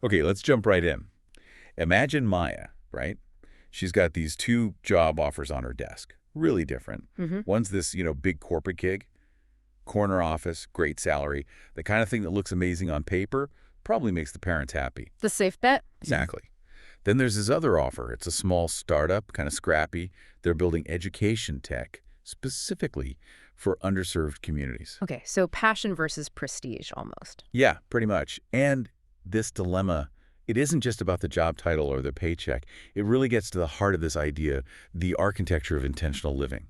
Okay, let's jump right in. Imagine Maya, right? She's got these two job offers on her desk. Really different. Mm-hmm. One's this, big corporate gig, corner office, great salary, the kind of thing that looks amazing on paper, probably makes the parents happy. The safe bet? Exactly. Then there's this other offer. It's a small startup, kind of scrappy. They're building education tech specifically for underserved communities. Okay, so passion versus prestige almost. Yeah, pretty much. And this dilemma, it isn't just about the job title or the paycheck. It really gets to the heart of this idea, the architecture of intentional living.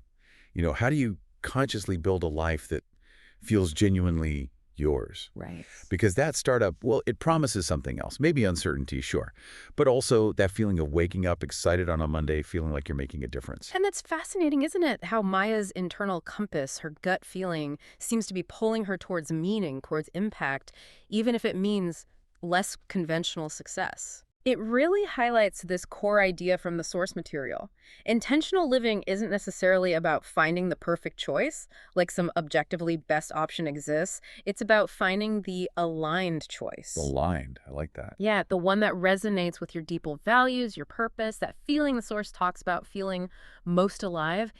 How do you consciously build a life that feels genuinely yours? Right. Because that startup, well, it promises something else. Maybe uncertainty, sure. But also that feeling of waking up excited on a Monday, feeling like you're making a difference. And that's fascinating, isn't it? How Maya's internal compass, her gut feeling, seems to be pulling her towards meaning, towards impact, even if it means less conventional success. It really highlights this core idea from the source material. Intentional living isn't necessarily about finding the perfect choice, like some objectively best option exists. It's about finding the aligned choice. Aligned. I like that. Yeah, the one that resonates with your deeper values, your purpose, that feeling the source talks about, feeling most alive.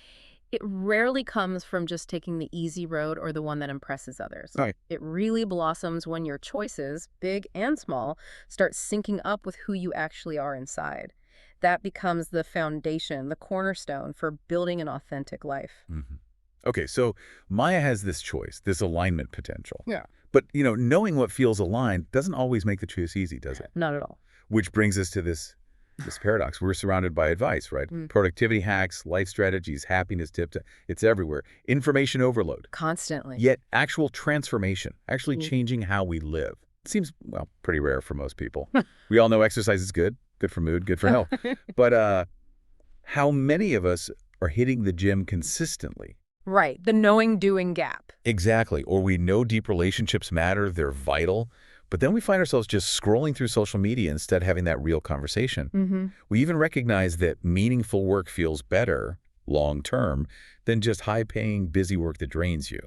It rarely comes from just taking the easy road or the one that impresses others. Right. It really blossoms when your choices, big and small, start syncing up with who you actually are inside. That becomes the foundation, the cornerstone for building an authentic life. Mm-hmm. Okay, so Maya has this choice, this alignment potential. Yeah. But, knowing what feels aligned doesn't always make the choice easy, does it? Not at all. Which brings us to this paradox. We're surrounded by advice, right? Productivity hacks, life strategies, happiness tips. It's everywhere. Information overload. Constantly. Yet actual transformation, actually changing how we live. It seems, well, pretty rare for most people. We all know exercise is good for mood, good for health. But how many of us are hitting the gym consistently? Right. The knowing-doing gap. Exactly. Or we know deep relationships matter, they're vital. But then we find ourselves just scrolling through social media instead of having that real conversation. Mm-hmm. We even recognize that meaningful work feels better, long-term, than just high-paying, busy work that drains you.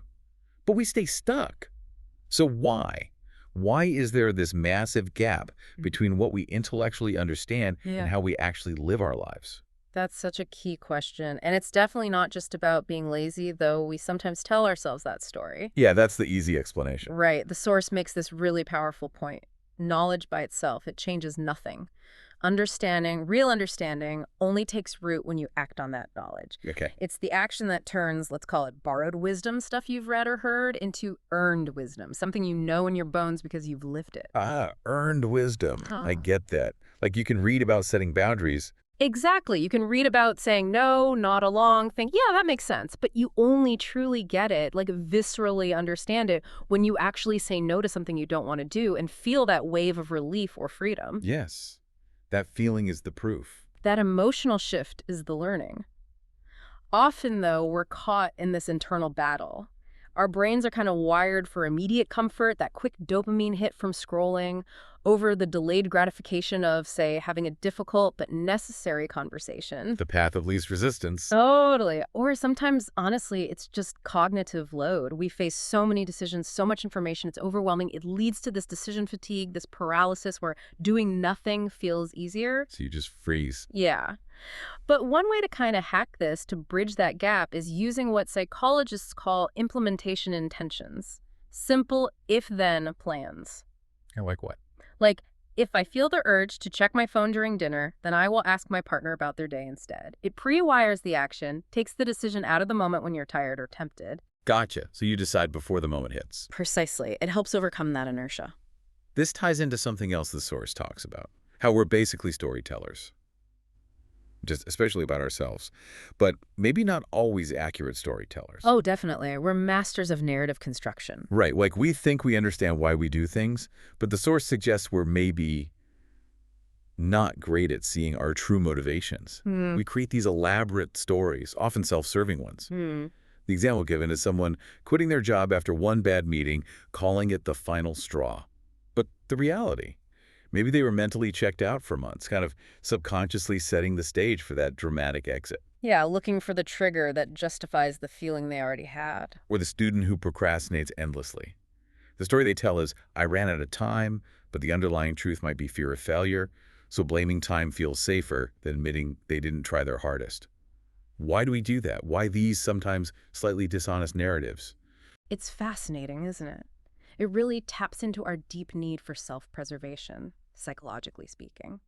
But we stay stuck. So why? Why is there this massive gap between what we intellectually understand and how we actually live our lives? That's such a key question. And it's definitely not just about being lazy, though we sometimes tell ourselves that story. Yeah, that's the easy explanation. Right. The source makes this really powerful point. Knowledge by itself, it changes nothing. Understanding, real understanding, only takes root when you act on that knowledge. Okay. It's the action that turns, let's call it borrowed wisdom, stuff you've read or heard, into earned wisdom, something you know in your bones because you've lived it. Ah, earned wisdom. I get that. Like you can read about setting boundaries. Exactly. You can read about saying no, nod along, think, yeah, that makes sense. But you only truly get it, like viscerally understand it, when you actually say no to something you don't want to do and feel that wave of relief or freedom. Yes. That feeling is the proof. That emotional shift is the learning. Often, though, we're caught in this internal battle. Our brains are kind of wired for immediate comfort, that quick dopamine hit from scrolling, over the delayed gratification of, say, having a difficult but necessary conversation. The path of least resistance. Totally. Or sometimes, honestly, it's just cognitive load. We face so many decisions, so much information, it's overwhelming. It leads to this decision fatigue, this paralysis where doing nothing feels easier. So you just freeze. Yeah. But one way to kind of hack this, to bridge that gap, is using what psychologists call implementation intentions. Simple if-then plans. Like what? Like, if I feel the urge to check my phone during dinner, then I will ask my partner about their day instead. It pre-wires the action, takes the decision out of the moment when you're tired or tempted. Gotcha. So you decide before the moment hits. Precisely. It helps overcome that inertia. This ties into something else the source talks about. How we're basically storytellers. Just especially about ourselves. But maybe not always accurate storytellers. Oh, definitely. We're masters of narrative construction. Right. Like we think we understand why we do things, but the source suggests we're maybe not great at seeing our true motivations. We create these elaborate stories, often self-serving ones. The example given is someone quitting their job after one bad meeting, calling it the final straw. But the reality, maybe they were mentally checked out for months, kind of subconsciously setting the stage for that dramatic exit. Yeah, looking for the trigger that justifies the feeling they already had. Or the student who procrastinates endlessly. The story they tell is, I ran out of time, but the underlying truth might be fear of failure, so blaming time feels safer than admitting they didn't try their hardest. Why do we do that? Why these sometimes slightly dishonest narratives? It's fascinating, isn't it? It really taps into our deep need for self-preservation, psychologically speaking.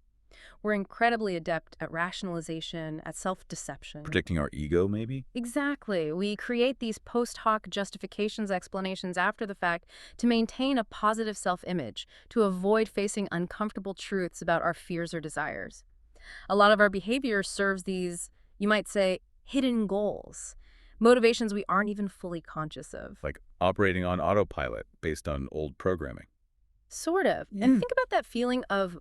We're incredibly adept at rationalization, at self-deception. Protecting our ego, maybe? Exactly. We create these post hoc justifications, explanations after the fact to maintain a positive self-image, to avoid facing uncomfortable truths about our fears or desires. A lot of our behavior serves these, you might say, hidden goals, motivations we aren't even fully conscious of. Like operating on autopilot based on old programming. Sort of. And think about that feeling of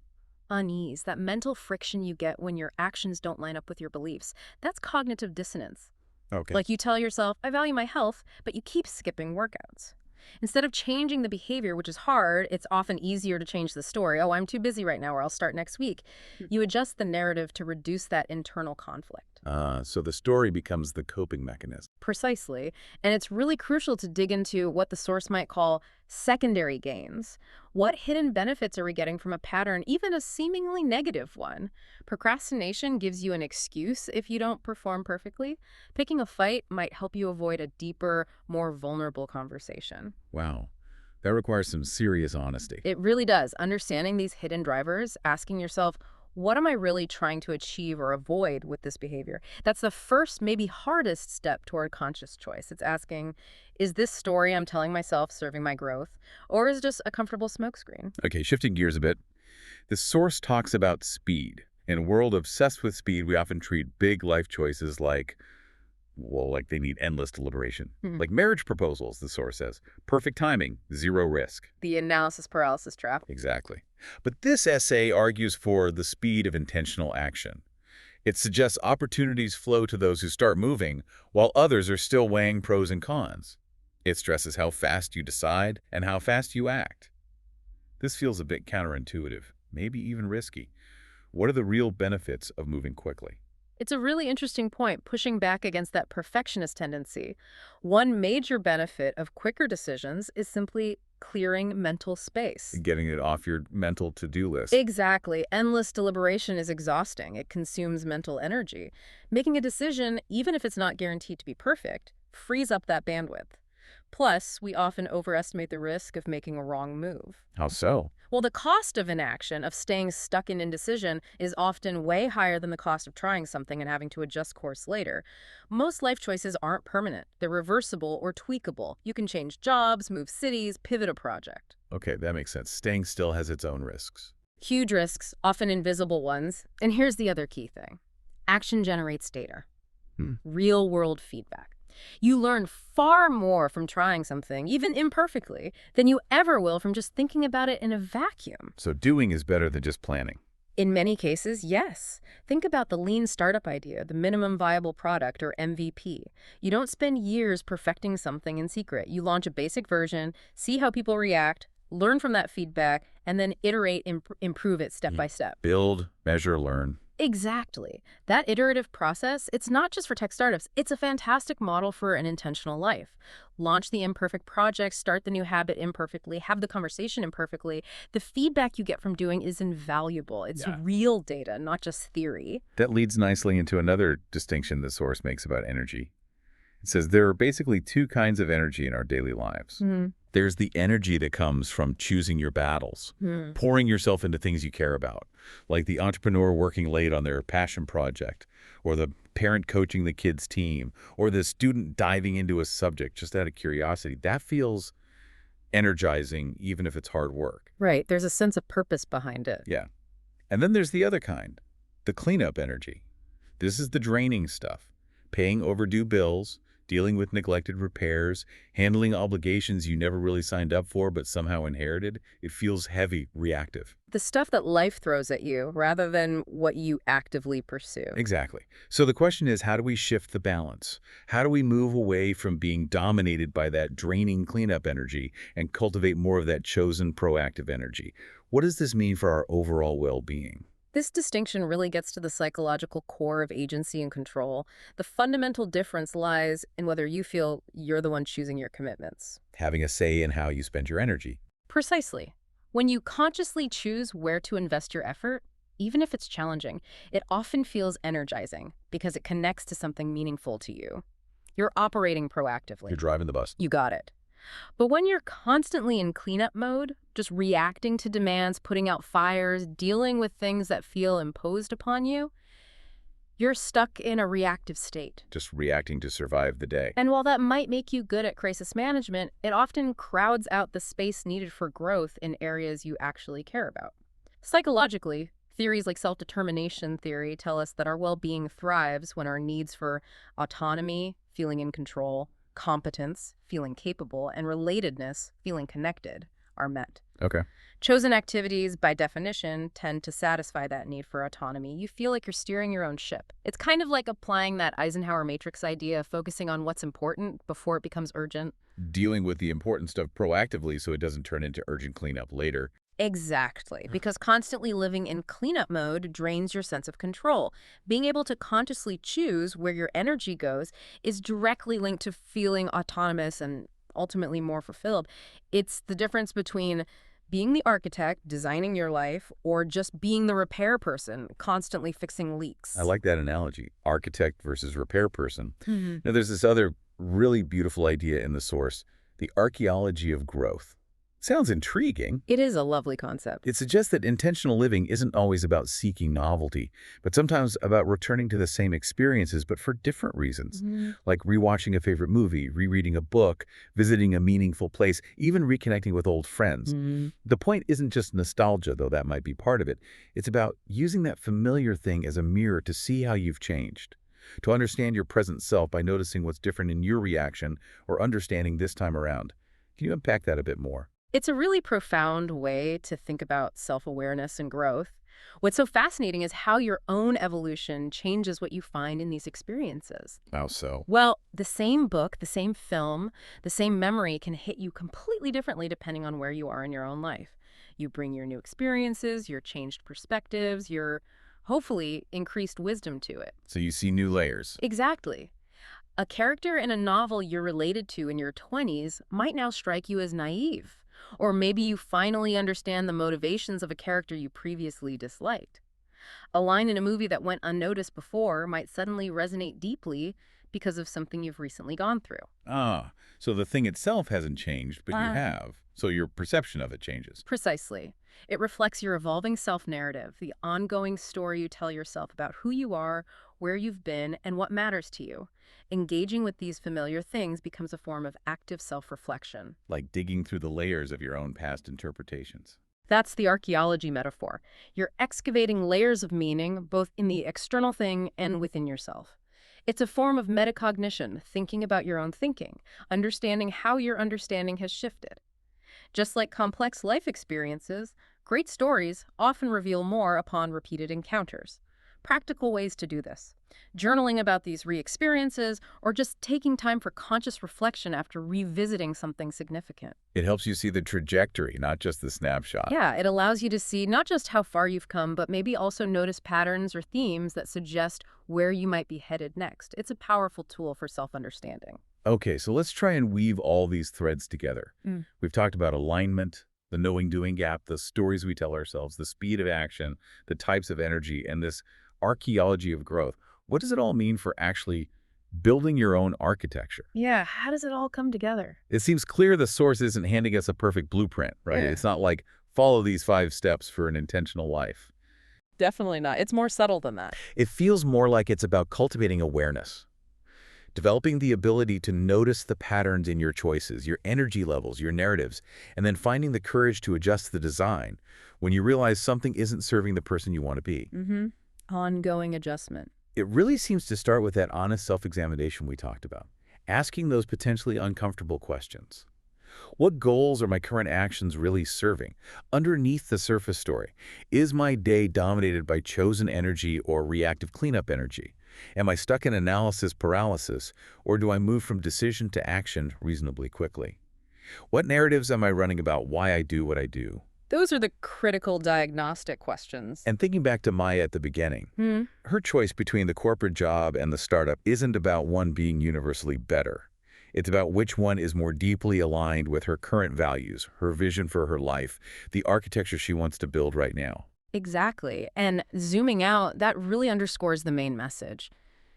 unease, that mental friction you get when your actions don't line up with your beliefs. That's cognitive dissonance. Okay. Like you tell yourself, I value my health, but you keep skipping workouts. Instead of changing the behavior, which is hard, it's often easier to change the story. Oh, I'm too busy right now, or I'll start next week. You adjust the narrative to reduce that internal conflict. So the story becomes the coping mechanism. Precisely. And it's really crucial to dig into what the source might call secondary gains. What hidden benefits are we getting from a pattern, even a seemingly negative one? Procrastination gives you an excuse if you don't perform perfectly. Picking a fight might help you avoid a deeper, more vulnerable conversation. Wow. That requires some serious honesty. It really does. Understanding these hidden drivers, asking yourself, what am I really trying to achieve or avoid with this behavior? That's the first, maybe hardest step toward conscious choice. It's asking, is this story I'm telling myself serving my growth, or is it just a comfortable smokescreen? Okay, shifting gears a bit. The source talks about speed. In a world obsessed with speed, we often treat big life choices like they need endless deliberation. Like marriage proposals, the source says. Perfect timing, zero risk. The analysis paralysis trap. Exactly. But this essay argues for the speed of intentional action. It suggests opportunities flow to those who start moving, while others are still weighing pros and cons. It stresses how fast you decide and how fast you act. This feels a bit counterintuitive, maybe even risky. What are the real benefits of moving quickly? It's a really interesting point, pushing back against that perfectionist tendency. One major benefit of quicker decisions is simply clearing mental space. Getting it off your mental to-do list. Exactly. Endless deliberation is exhausting. It consumes mental energy. Making a decision, even if it's not guaranteed to be perfect, frees up that bandwidth. Plus, we often overestimate the risk of making a wrong move. How so? Well, the cost of inaction, of staying stuck in indecision, is often way higher than the cost of trying something and having to adjust course later. Most life choices aren't permanent. They're reversible or tweakable. You can change jobs, move cities, pivot a project. Okay, that makes sense. Staying still has its own risks. Huge risks, often invisible ones. And here's the other key thing. Action generates data. Real-world feedback. You learn far more from trying something, even imperfectly, than you ever will from just thinking about it in a vacuum. So doing is better than just planning. In many cases, yes. Think about the lean startup idea, the minimum viable product, or MVP. You don't spend years perfecting something in secret. You launch a basic version, see how people react, learn from that feedback, and then iterate, improve it step by step. Build, measure, learn. Exactly. That iterative process, it's not just for tech startups. It's a fantastic model for an intentional life. Launch the imperfect project, start the new habit imperfectly, have the conversation imperfectly. The feedback you get from doing is invaluable. It's real data, not just theory. That leads nicely into another distinction the source makes about energy. It says there are basically two kinds of energy in our daily lives. There's the energy that comes from choosing your battles, pouring yourself into things you care about, like the entrepreneur working late on their passion project, or the parent coaching the kids' team, or the student diving into a subject just out of curiosity. That feels energizing, even if it's hard work. Right. There's a sense of purpose behind it. Yeah. And then there's the other kind, the cleanup energy. This is the draining stuff, paying overdue bills, dealing with neglected repairs, handling obligations you never really signed up for but somehow inherited. It feels heavy, reactive. The stuff that life throws at you rather than what you actively pursue. Exactly. So the question is, how do we shift the balance? How do we move away from being dominated by that draining cleanup energy and cultivate more of that chosen proactive energy? What does this mean for our overall well-being? This distinction really gets to the psychological core of agency and control. The fundamental difference lies in whether you feel you're the one choosing your commitments. Having a say in how you spend your energy. Precisely. When you consciously choose where to invest your effort, even if it's challenging, it often feels energizing because it connects to something meaningful to you. You're operating You're proactively. driving the bus. You got it. But when you're constantly in cleanup mode, just reacting to demands, putting out fires, dealing with things that feel imposed upon you, you're stuck in a reactive state. Just reacting to survive the day. And while that might make you good at crisis management, it often crowds out the space needed for growth in areas you actually care about. Psychologically, theories like self-determination theory tell us that our well-being thrives when our needs for autonomy, feeling in control, competence, feeling capable, and relatedness, feeling connected, are met. Okay. Chosen activities, by definition, tend to satisfy that need for autonomy. You feel like you're steering your own ship. It's kind of like applying that Eisenhower matrix idea of focusing on what's important before it becomes urgent. Dealing with the important stuff proactively so it doesn't turn into urgent cleanup later. Exactly, because constantly living in cleanup mode drains your sense of control. Being able to consciously choose where your energy goes is directly linked to feeling autonomous and ultimately more fulfilled. It's the difference between being the architect, designing your life, or just being the repair person, constantly fixing leaks. I like that analogy, architect versus repair person. Now, there's this other really beautiful idea in the source, the archaeology of growth. Sounds intriguing. It is a lovely concept. It suggests that intentional living isn't always about seeking novelty, but sometimes about returning to the same experiences, but for different reasons, like rewatching a favorite movie, rereading a book, visiting a meaningful place, even reconnecting with old friends. The point isn't just nostalgia, though that might be part of it. It's about using that familiar thing as a mirror to see how you've changed, to understand your present self by noticing what's different in your reaction or understanding this time around. Can you unpack that a bit more? It's a really profound way to think about self-awareness and growth. What's so fascinating is how your own evolution changes what you find in these experiences. How so? Well, the same book, the same film, the same memory can hit you completely differently depending on where you are in your own life. You bring your new experiences, your changed perspectives, your, hopefully, increased wisdom to it. So you see new layers. Exactly. A character in a novel you're related to in your 20s might now strike you as naive. Or maybe you finally understand the motivations of a character you previously disliked. A line in a movie that went unnoticed before might suddenly resonate deeply because of something you've recently gone through. Ah, so the thing itself hasn't changed, but you have. So your perception of it changes. Precisely. It reflects your evolving self-narrative, the ongoing story you tell yourself about who you are, where you've been, and what matters to you. Engaging with these familiar things becomes a form of active self-reflection. Like digging through the layers of your own past interpretations. That's the archaeology metaphor. You're excavating layers of meaning, both in the external thing and within yourself. It's a form of metacognition, thinking about your own thinking, understanding how your understanding has shifted. Just like complex life experiences, great stories often reveal more upon repeated encounters. Practical ways to do this: journaling about these re-experiences, or just taking time for conscious reflection after revisiting something significant. It helps you see the trajectory, not just the snapshot. Yeah, it allows you to see not just how far you've come, but maybe also notice patterns or themes that suggest where you might be headed next. It's a powerful tool for self-understanding. Okay, so let's try and weave all these threads together. We've talked about alignment, the knowing-doing gap, the stories we tell ourselves, the speed of action, the types of energy, and this archaeology of growth. What does it all mean for actually building your own architecture? Yeah, how does it all come together? It seems clear the source isn't handing us a perfect blueprint, right? Yeah. It's not like follow these 5 steps for an intentional life. Definitely not. It's more subtle than that. It feels more like it's about cultivating awareness, developing the ability to notice the patterns in your choices, your energy levels, your narratives, and then finding the courage to adjust the design when you realize something isn't serving the person you want to be. Ongoing adjustment. It really seems to start with that honest self-examination we talked about, asking those potentially uncomfortable questions. What goals are my current actions really serving? Underneath the surface story, is my day dominated by chosen energy or reactive cleanup energy? Am I stuck in analysis paralysis, or do I move from decision to action reasonably quickly? What narratives am I running about why I do what I do? Those are the critical diagnostic questions. And thinking back to Maya at the beginning, her choice between the corporate job and the startup isn't about one being universally better. It's about which one is more deeply aligned with her current values, her vision for her life, the architecture she wants to build right now. Exactly. And zooming out, that really underscores the main message.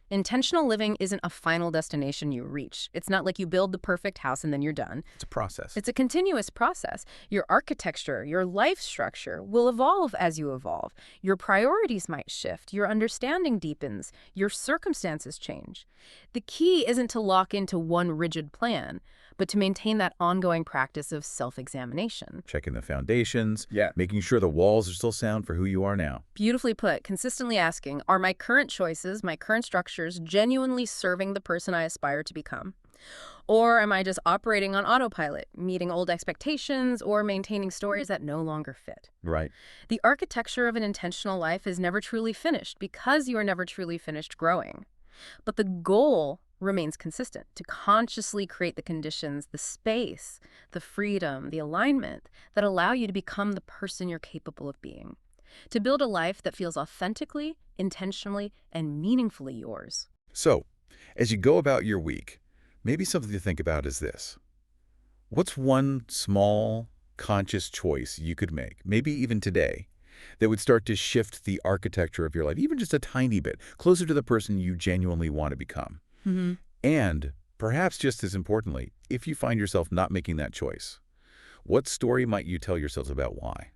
Intentional living isn't a final destination you reach. It's not like you build the perfect house and then you're done. It's a process. It's a continuous process. Your architecture, your life structure will evolve as you evolve. Your priorities might shift. Your understanding deepens. Your circumstances change. The key isn't to lock into one rigid plan, but to maintain that ongoing practice of self-examination. Checking the foundations, Yeah. making sure the walls are still sound for who you are now. Beautifully put, consistently asking, are my current choices, my current structures genuinely serving the person I aspire to become? Or am I just operating on autopilot, meeting old expectations or maintaining stories that no longer fit? Right. The architecture of an intentional life is never truly finished because you are never truly finished growing. But the goal remains consistent, to consciously create the conditions, the space, the freedom, the alignment that allow you to become the person you're capable of being. To build a life that feels authentically, intentionally, and meaningfully yours. So, as you go about your week, maybe something to think about is this. What's one small, conscious choice you could make, maybe even today, that would start to shift the architecture of your life, even just a tiny bit, closer to the person you genuinely want to become? And, perhaps just as importantly, if you find yourself not making that choice, what story might you tell yourself about why?